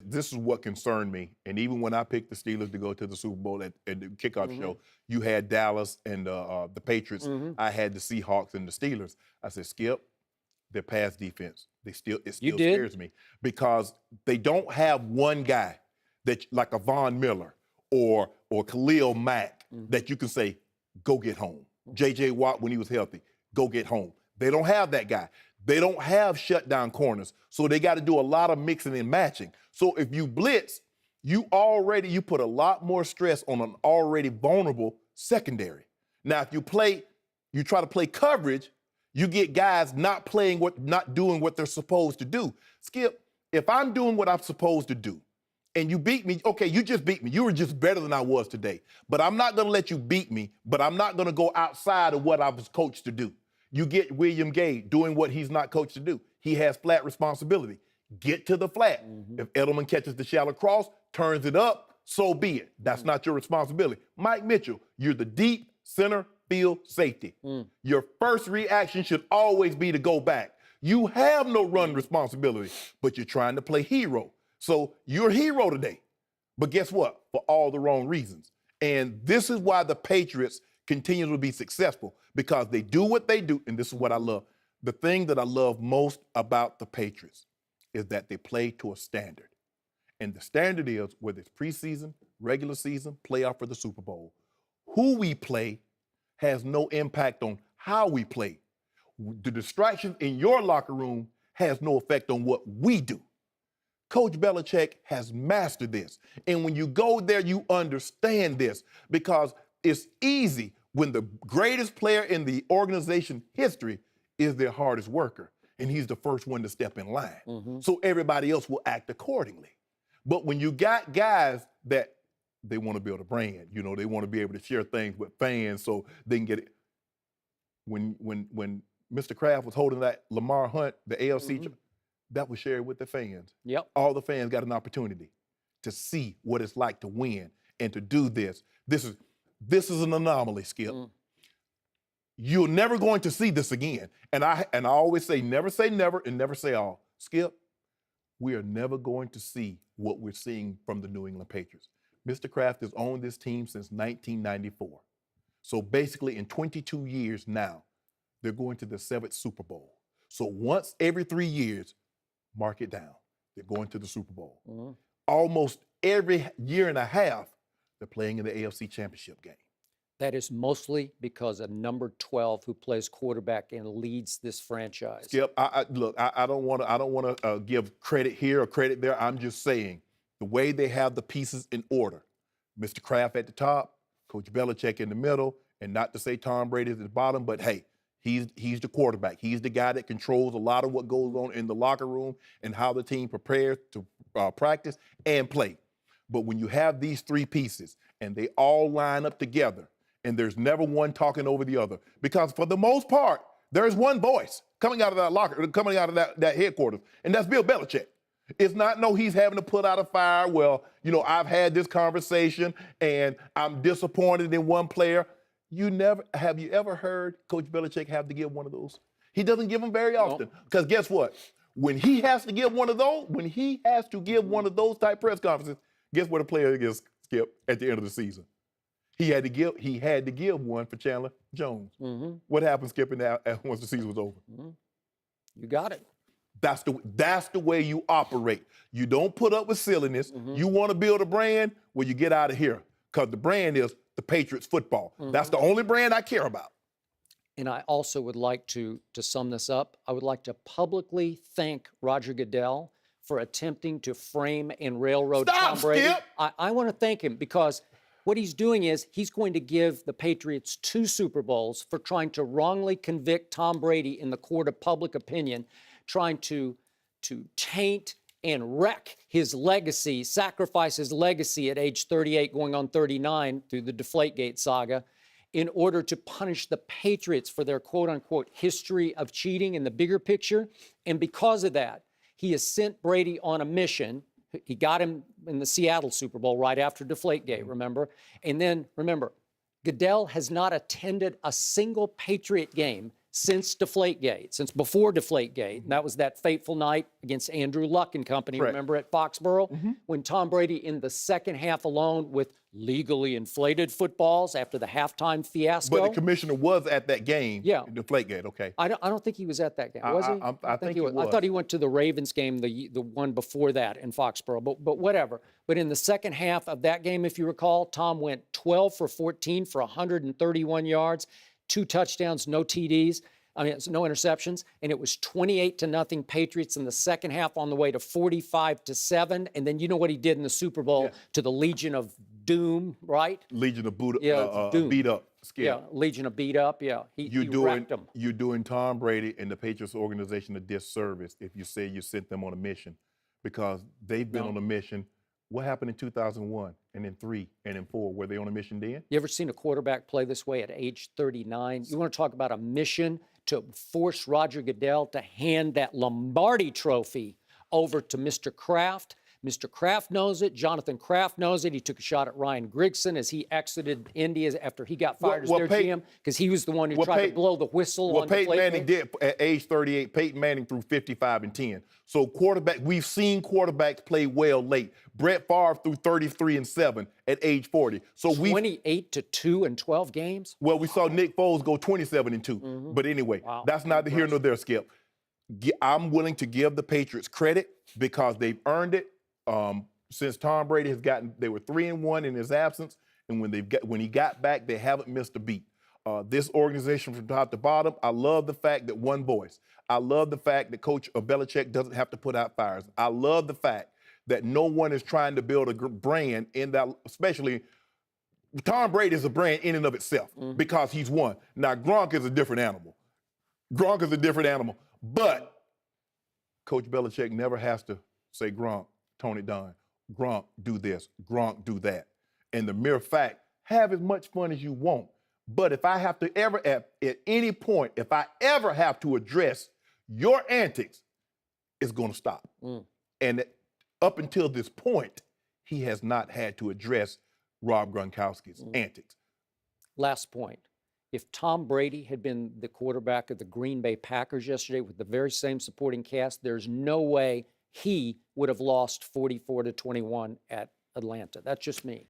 This is what concerned me. And even when I picked the Steelers to go to the Super Bowl at the kickoff show, you had Dallas and the Patriots. I had the Seahawks and the Steelers. I said, Skip, their pass defense, it still scares me because they don't have one guy that like a Von Miller or Khalil Mack that you can say, go get home. J.J. Watt, when he was healthy, go get home. They don't have that guy. They don't have shutdown corners, so they got to do a lot of mixing and matching. So if you blitz, you put a lot more stress on an already vulnerable secondary. Now, if you try to play coverage, you get guys not doing what they're supposed to do. Skip, if I'm doing what I'm supposed to do, and you beat me, okay, you just beat me. You were just better than I was today. But I'm not going to let you beat me, but I'm not going to go outside of what I was coached to do. You get William Gay doing what he's not coached to do. He has flat responsibility. Get to the flat. If Edelman catches the shallow cross, turns it up, so be it. That's not your responsibility. Mike Mitchell, you're the deep center field safety. Your first reaction should always be to go back. You have no run responsibility, but you're trying to play hero. So you're a hero today. But guess what? For all the wrong reasons. And this is why the Patriots continue to be successful, because they do what they do, and this is what I love. The thing that I love most about the Patriots is that they play to a standard. And the standard is, whether it's preseason, regular season, playoff, or the Super Bowl, who we play has no impact on how we play. The distraction in your locker room has no effect on what we do. Coach Belichick has mastered this. And when you go there, you understand this, because it's easy when the greatest player in the organization history is their hardest worker, and he's the first one to step in line. So everybody else will act accordingly. But when you got guys that they want to build a brand, they want to be able to share things with fans so they can get it. When Mr. Kraft was holding that Lamar Hunt, the AFC, that was shared with the fans. All the fans got an opportunity to see what it's like to win and to do this. This is an anomaly, Skip. You're never going to see this again. And I always say never and never say all. Skip, we are never going to see what we're seeing from the New England Patriots. Mr. Kraft has owned this team since 1994. So basically in 22 years now, they're going to the 7th Super Bowl. So once every 3 years, mark it down, they're going to the Super Bowl. Almost every year and a half, they're playing in the AFC Championship game. That is mostly because of number 12, who plays quarterback and leads this franchise. Skip, look, I don't want to give credit here or credit there. I'm just saying the way they have the pieces in order. Mr. Kraft at the top, Coach Belichick in the middle, and not to say Tom Brady at the bottom, but hey, he's the quarterback. He's the guy that controls a lot of what goes on in the locker room and how the team prepares to practice and play. But when you have these three pieces and they all line up together, and there's never one talking over the other, because for the most part, there's one voice coming out of that locker, coming out of that headquarters, and that's Bill Belichick. It's not he's having to put out a fire. Well, I've had this conversation and I'm disappointed in one player. Have you ever heard Coach Belichick have to give one of those? He doesn't give them very often, because guess what? When he has to give one of those type press conferences, guess what a player is, Skip, at the end of the season? He had to give one for Chandler Jones. What happened, Skip, once the season was over? You got it. That's the way you operate. You don't put up with silliness. You want to build a brand, well, you get out of here, because the brand is the Patriots football. That's the only brand I care about. And I also would like to sum this up, I would like to publicly thank Roger Goodell for attempting to frame and railroad Tom Brady. Skip! I want to thank him, because what he's doing is he's going to give the Patriots 2 Super Bowls for trying to wrongly convict Tom Brady in the court of public opinion, trying to taint and wreck his legacy, sacrifice his legacy at age 38 going on 39 through the Deflategate saga, in order to punish the Patriots for their quote-unquote history of cheating in the bigger picture. And because of that, he has sent Brady on a mission. He got him in the Seattle Super Bowl right after Deflategate, remember? And then, remember, Goodell has not attended a single Patriot game since Deflategate, since before Deflategate. And that was that fateful night against Andrew Luck and company, Correct. remember, at Foxborough, when Tom Brady in the second half alone with legally inflated footballs after the halftime fiasco. But the commissioner was at that game. Yeah. The Deflategate, okay. I don't think he was at that game, was he? I think he was. I thought he went to the Ravens game, the one before that in Foxborough, but whatever. But in the second half of that game, if you recall, Tom went 12 for 14 for 131 yards, 2 touchdowns, no TDs. I mean, no interceptions, and it was 28-0 Patriots in the second half on the way to 45-7. And then you know what he did in the Super Bowl to the Legion of Doom, right? Legion of Buddha, Doom. beat up. Skip. Yeah, Legion of beat up. Yeah, he wrecked them. You're doing Tom Brady and the Patriots organization a disservice if you say you sent them on a mission, because they've been on a mission. What happened in 2001 and in 3 and in 4? Were they on a mission then? You ever seen a quarterback play this way at age 39? You want to talk about a mission to force Roger Goodell to hand that Lombardi trophy over to Mr. Kraft? Mr. Kraft knows it. Jonathan Kraft knows it. He took a shot at Ryan Grigson as he exited India after he got fired as their GM, because he was the one who tried to blow the whistle on Peyton Manning Deflategate. did at age 38. Peyton Manning threw 55-10. So we've seen quarterbacks play well late. Brett Favre threw 33-7 at age 40. So 28-2 in 12 games. Well, we saw Nick Foles go 27-2. But anyway, that's neither here nor there, Skip. I'm willing to give the Patriots credit because they've earned it. Since Tom Brady they were 3-1 in his absence, and when he got back, they haven't missed a beat. This organization from top to bottom, I love the fact that one voice. I love the fact that Coach Belichick doesn't have to put out fires. I love the fact that no one is trying to build a brand in that, especially Tom Brady is a brand in and of itself because he's won. Now, Gronk is a different animal. But Coach Belichick never has to say, Gronk, tone it down. Gronk, do this. Gronk, do that. And the mere fact, have as much fun as you want. But if I have to ever, at any point, if I ever have to address your antics, it's going to stop. And up until this point, he has not had to address Rob Gronkowski's antics. Last point. If Tom Brady had been the quarterback of the Green Bay Packers yesterday with the very same supporting cast, there's no way he would have lost 44-21 at Atlanta. That's just me.